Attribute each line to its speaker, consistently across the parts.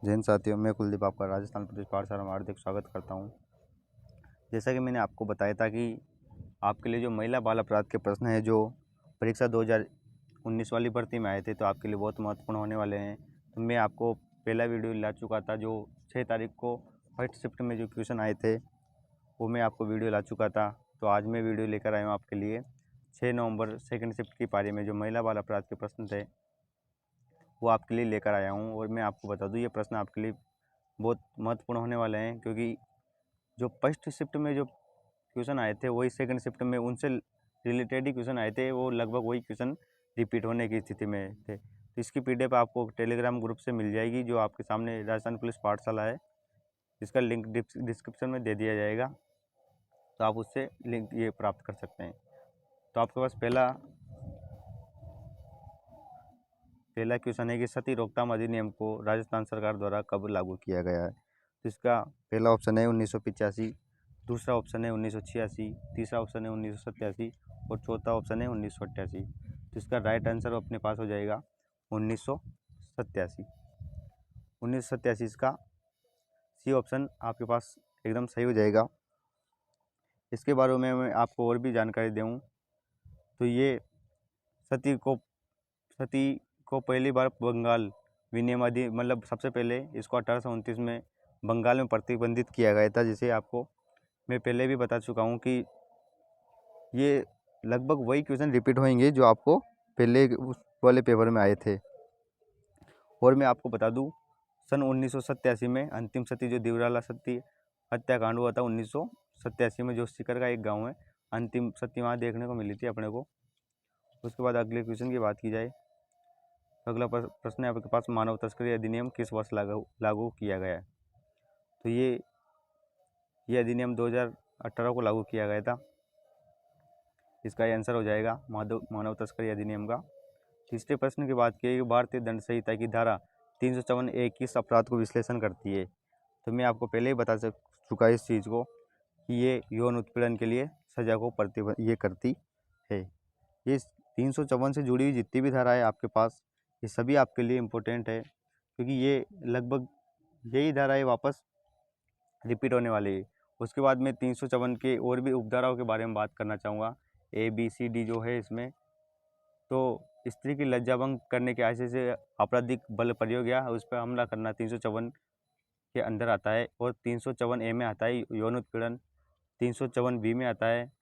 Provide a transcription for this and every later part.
Speaker 1: जैन साथियों, मैं कुलदीप आपका राजस्थान प्रदेश पाठशाला में हार्दिक स्वागत करता हूं। जैसा कि मैंने आपको बताया था कि आपके लिए जो महिला बाल अपराध के प्रश्न हैं जो परीक्षा 2019 वाली भर्ती में आए थे, तो आपके लिए बहुत महत्वपूर्ण होने वाले हैं। तो मैं आपको पहला वीडियो ला चुका था जो 6 तारीख को फर्स्ट शिफ्ट में जो क्वेश्चन आए थे, वो मैं आपको वीडियो ला चुका था। तो आज मैं वीडियो लेकर आया हूँ आपके लिए 6 नवंबर सेकेंड शिफ्ट की पारी में जो महिला बाल अपराध के प्रश्न थे, वो आपके लिए लेकर आया हूँ। और मैं आपको बता दूँ, ये प्रश्न आपके लिए बहुत महत्वपूर्ण होने वाले हैं, क्योंकि जो फर्स्ट शिफ्ट में जो क्वेश्चन आए थे वही सेकंड शिफ्ट में उनसे रिलेटेड ही क्वेश्चन आए थे। वो लगभग वही क्वेश्चन रिपीट होने की स्थिति में थे। तो इसकी पीडीएफ आपको टेलीग्राम ग्रुप से मिल जाएगी, जो आपके सामने राजस्थान पुलिस पाठशाला है, इसका लिंक डिस्क्रिप्शन में दे दिया जाएगा। तो आप उससे लिंक ये प्राप्त कर सकते हैं। तो आपके पास पहला क्वेश्चन है कि सती रोकथाम अधिनियम को राजस्थान सरकार द्वारा कब लागू किया गया है। तो इसका पहला ऑप्शन है 1985, दूसरा ऑप्शन है 1986, तीसरा ऑप्शन है 1987 और चौथा ऑप्शन है 1988। तो इसका राइट आंसर अपने पास हो जाएगा 1987। 1987 इसका सी ऑप्शन आपके पास एकदम सही हो जाएगा। इसके बारे में मैं आपको और भी जानकारी दूँ तो ये सती को पहली बार बंगाल विनियम मतलब सबसे पहले इसको 1829 में बंगाल में प्रतिबंधित किया गया था। जिसे आपको मैं पहले भी बता चुका हूँ कि ये लगभग वही क्वेश्चन रिपीट होंगे जो आपको पहले उस वाले पेपर में आए थे। और मैं आपको बता दूँ, सन 1987 में अंतिम सती जो दिवराला सती हत्याकांड हुआ था 1987 में, जो सीकर का एक गाँव है, अंतिम सती वहाँ देखने को मिली थी अपने को। उसके बाद अगले क्वेश्चन की बात की जाए, अगला प्रश्न है आपके पास, मानव तस्करी अधिनियम किस वर्ष लागू किया गया है। तो ये अधिनियम 2018 को लागू किया गया था। इसका आंसर हो जाएगा मानव तस्करी अधिनियम का। तीसरे प्रश्न की बात की, भारतीय दंड संहिता की धारा 354A किस अपराध को विश्लेषण करती है। तो मैं आपको पहले ही बता चुका इस चीज़ को कि ये यौन उत्पीड़न के लिए सजा को ये करती है। ये 354 से जुड़ी हुई जितनी भी धारा है आपके पास, ये सभी आपके लिए इम्पोर्टेंट है, क्योंकि ये लगभग यही धाराएं वापस रिपीट होने वाली है। उसके बाद मैं 354 के और भी उपधाराओं के बारे में बात करना चाहूँगा। ABCD जो है इसमें, तो स्त्री की लज्जाभंग करने के आशय से आपराधिक बल प्रयोग या उस पर हमला करना 354 के अंदर आता है। और 354A में आता है यौन उत्पीड़न, 354B में आता है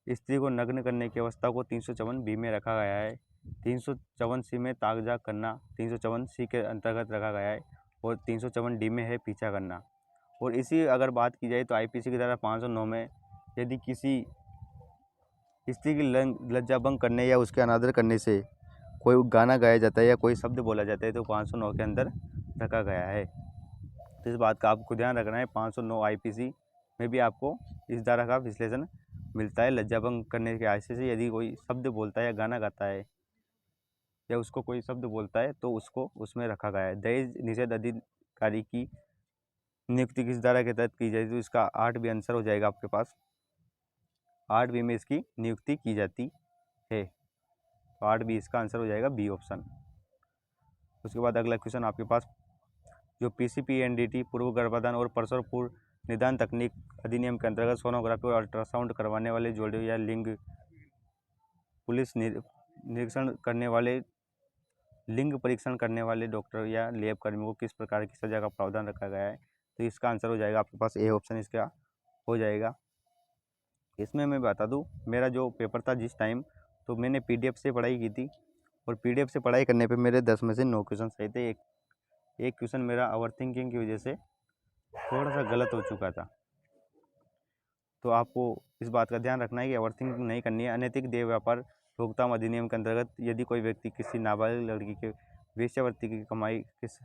Speaker 1: स्त्री को नग्न करने की अवस्था को 354B में रखा गया है। 354C में ताकझाक करना 354C के अंतर्गत रखा गया है। और 354D में है पीछा करना। और इसी अगर बात की जाए तो IPC की धारा 509 में यदि किसी स्त्री की लज्जाभंग करने या उसके अनादर करने से कोई गाना गाया जाता है या कोई शब्द बोला जाता है, तो 509 के अंदर रखा गया है। तो इस बात का आपको ध्यान रखना है। 509 IPC में भी आपको इस धारा का विश्लेषण मिलता है। लज्जाभंग करने के आशय से यदि कोई शब्द बोलता है या गाना गाता है या उसको कोई शब्द बोलता है, तो उसको उसमें रखा गया है। दहेज निषेध अधिकारी की नियुक्ति किस धारा के तहत की जाए। तो इसका 8B आंसर हो जाएगा आपके पास। 8B में इसकी नियुक्ति की जाती है। तो 8B इसका आंसर हो जाएगा B ऑप्शन। उसके बाद अगला क्वेश्चन आपके पास, जो PCPNDT पूर्व गर्भाधान और प्रसव पूर्व निदान तकनीक अधिनियम के अंतर्गत सोनोग्राफी और अल्ट्रासाउंड करवाने वाले जोड़े या लिंग पुलिस निरीक्षण करने वाले लिंग परीक्षण करने वाले डॉक्टर या लैब कर्मियों को किस प्रकार की सजा का प्रावधान रखा गया है। तो इसका आंसर हो जाएगा आपके पास A ऑप्शन इसका हो जाएगा। इसमें मैं बता दूं, मेरा जो पेपर था जिस टाइम, तो मैंने PDF से पढ़ाई की थी। और PDF से पढ़ाई करने पे मेरे 10 में से 9 क्वेश्चन सही थे। एक क्वेश्चन मेरा ओवर थिंकिंग की वजह से थोड़ा सा गलत हो चुका था। तो आपको इस बात का ध्यान रखना है कि ओवर थिंकिंग नहीं करनी है। अनैतिक देह व्यापार रोकथाम अधिनियम के अंतर्गत यदि कोई व्यक्ति किसी नाबालिग लड़की के वेश्यावृत्ति की कमाई किस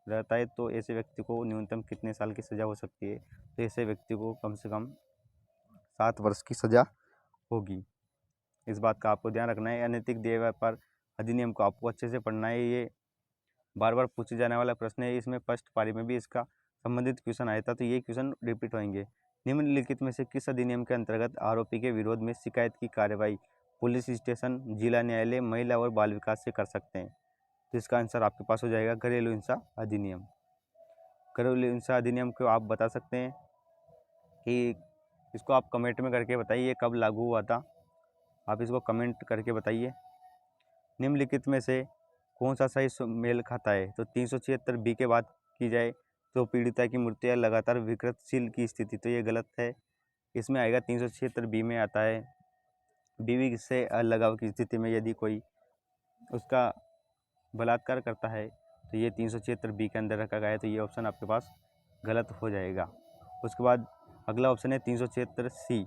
Speaker 1: रहता है, तो ऐसे व्यक्ति को न्यूनतम कितने साल की सज़ा हो सकती है। तो ऐसे व्यक्ति को कम से कम 7 वर्ष की सज़ा होगी। इस बात का आपको ध्यान रखना है। अनैतिक देह व्यापार अधिनियम को आपको अच्छे से पढ़ना है। ये बार बार पूछे जाने वाला प्रश्न है। इसमें फर्स्ट पारी में भी इसका संबंधित क्वेश्चन आया था, तो ये क्वेश्चन रिपीट होंगे। निम्नलिखित में से किस अधिनियम के अंतर्गत आरोपी के विरोध में शिकायत की कार्रवाई पुलिस स्टेशन, जिला न्यायालय, महिला और बाल विकास से कर सकते हैं। तो इसका आंसर आपके पास हो जाएगा घरेलू हिंसा अधिनियम। घरेलू हिंसा अधिनियम को आप बता सकते हैं कि इसको आप कमेंट में करके बताइए कब लागू हुआ था, आप इसको कमेंट करके बताइए। निम्नलिखित में से कौन सा सही मेल खाता है? तो 376 बी के बात की जाए तो पीड़िता की मृत्यु या लगातार विकृतशील की स्थिति, तो ये गलत है। इसमें आएगा 376 बी में आता है बीवी से अलगाव की स्थिति में यदि कोई उसका बलात्कार करता है, तो ये 376 बी के अंदर रखा गया है, तो ये ऑप्शन आपके पास गलत हो जाएगा। उसके बाद अगला ऑप्शन है 376 सी।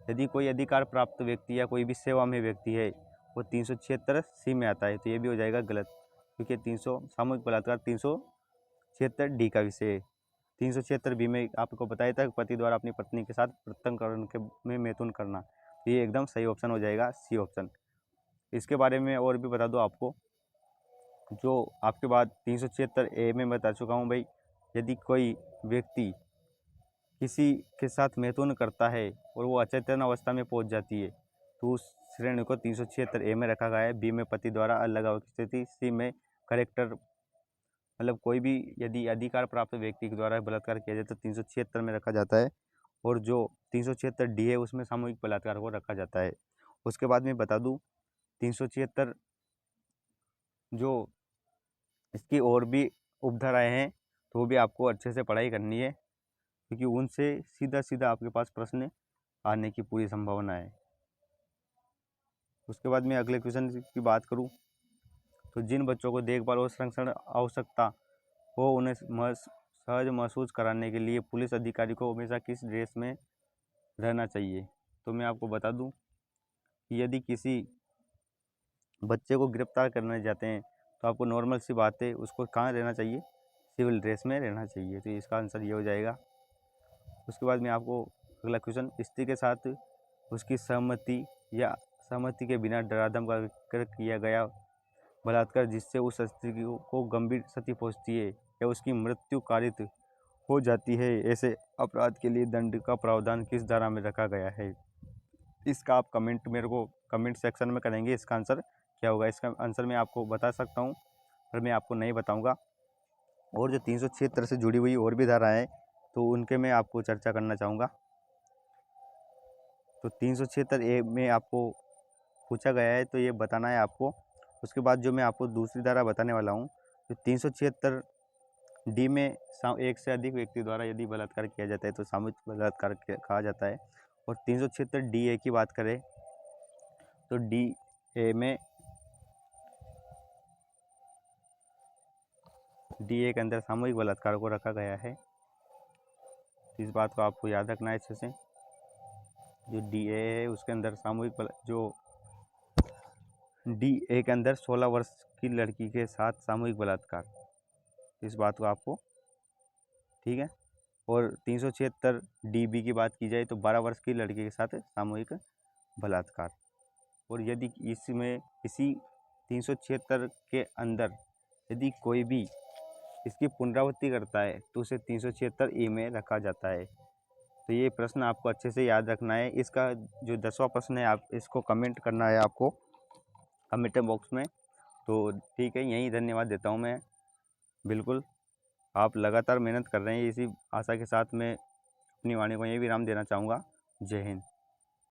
Speaker 1: यदि कोई अधिकार प्राप्त व्यक्ति या कोई भी सेवा में व्यक्ति है, वो 376 सी में आता है, तो ये भी हो जाएगा गलत, क्योंकि 300 सामूहिक बलात्कार 376 डी का विषय है। 376 बी में आपको बताया था पति द्वारा अपनी पत्नी के साथ पृथक्करण के में मैथुन करना, तो ये एकदम सही ऑप्शन हो जाएगा, सी ऑप्शन। इसके बारे में और भी बता दो आपको, जो आपके बाद 376 ए में बता चुका हूँ भाई। यदि कोई व्यक्ति किसी के साथ मैथुन करता है और वो अचेतन अवस्था में पहुंच जाती है, तो उस श्रेणी को 376 ए में रखा गया है। बी में पति द्वारा अलगाव की स्थिति, सी में करेक्टर मतलब कोई भी यदि अधिकार प्राप्त व्यक्ति के द्वारा बलात्कार किया जाए तो 376 में रखा जाता है, और जो 376 डी है उसमें सामूहिक बलात्कार को रखा जाता है। उसके बाद मैं बता दूँ 376 जो इसकी और भी उपधाराएँ हैं, तो वो भी आपको अच्छे से पढ़ाई करनी है, क्योंकि उनसे सीधा सीधा आपके पास प्रश्न आने की पूरी संभावना है। उसके बाद मैं अगले क्वेश्चन की बात करूं, तो जिन बच्चों को देखभाल और संरक्षण आवश्यकता हो उन्हें सहज महसूस कराने के लिए पुलिस अधिकारी को हमेशा किस ड्रेस में रहना चाहिए? तो मैं आपको बता दूं कि यदि किसी बच्चे को गिरफ्तार करने जाते हैं तो आपको नॉर्मल सी बात है, उसको कहाँ रहना चाहिए? सिविल ड्रेस में रहना चाहिए, तो इसका आंसर ये हो जाएगा। उसके बाद मैं आपको अगला क्वेश्चन, स्त्री के साथ उसकी सहमति या सहमति के बिना डरा धमका किया गया बलात्कार जिससे उस स्त्री को गंभीर क्षति पहुंचती है या उसकी मृत्यु कारित हो जाती है, ऐसे अपराध के लिए दंड का प्रावधान किस धारा में रखा गया है? इसका आप कमेंट मेरे को कमेंट सेक्शन में करेंगे, इसका आंसर क्या होगा। इसका आंसर मैं आपको बता सकता हूँ, पर मैं आपको नहीं बताऊँगा। और जो 376 से जुड़ी हुई और भी धाराएँ हैं, तो उनके मैं आपको चर्चा करना चाहूँगा। तो 376 ए में आपको पूछा गया है, तो ये बताना है आपको। उसके बाद जो मैं आपको दूसरी धारा बताने वाला हूँ, तो 376 डी में एक से अधिक व्यक्ति द्वारा यदि बलात्कार किया जाता है तो सामूहिक बलात्कार कहा जाता है। और 376 डी ए की बात करें तो डी ए में डी ए के अंदर सामूहिक बलात्कार को रखा गया है। इस बात को आपको याद रखना है अच्छे से। जो डी ए है उसके अंदर सामूहिक जो डी ए के अंदर 16 वर्ष की लड़की के साथ सामूहिक बलात्कार, इस बात को आपको ठीक है। और 376 डी बी की बात की जाए तो 12 वर्ष की लड़की के साथ सामूहिक बलात्कार। और यदि इसमें इसी 376 के अंदर यदि कोई भी इसकी पुनरावृत्ति करता है तो उसे 376 ई में रखा जाता है। तो ये प्रश्न आपको अच्छे से याद रखना है। इसका जो 10वां प्रश्न है आप इसको कमेंट करना है आपको कमेंट बॉक्स में। तो ठीक है, यही धन्यवाद देता हूँ मैं। बिल्कुल आप लगातार मेहनत कर रहे हैं, इसी आशा के साथ मैं अपनी वाणी को यही विराम देना चाहूँगा। जय हिंद।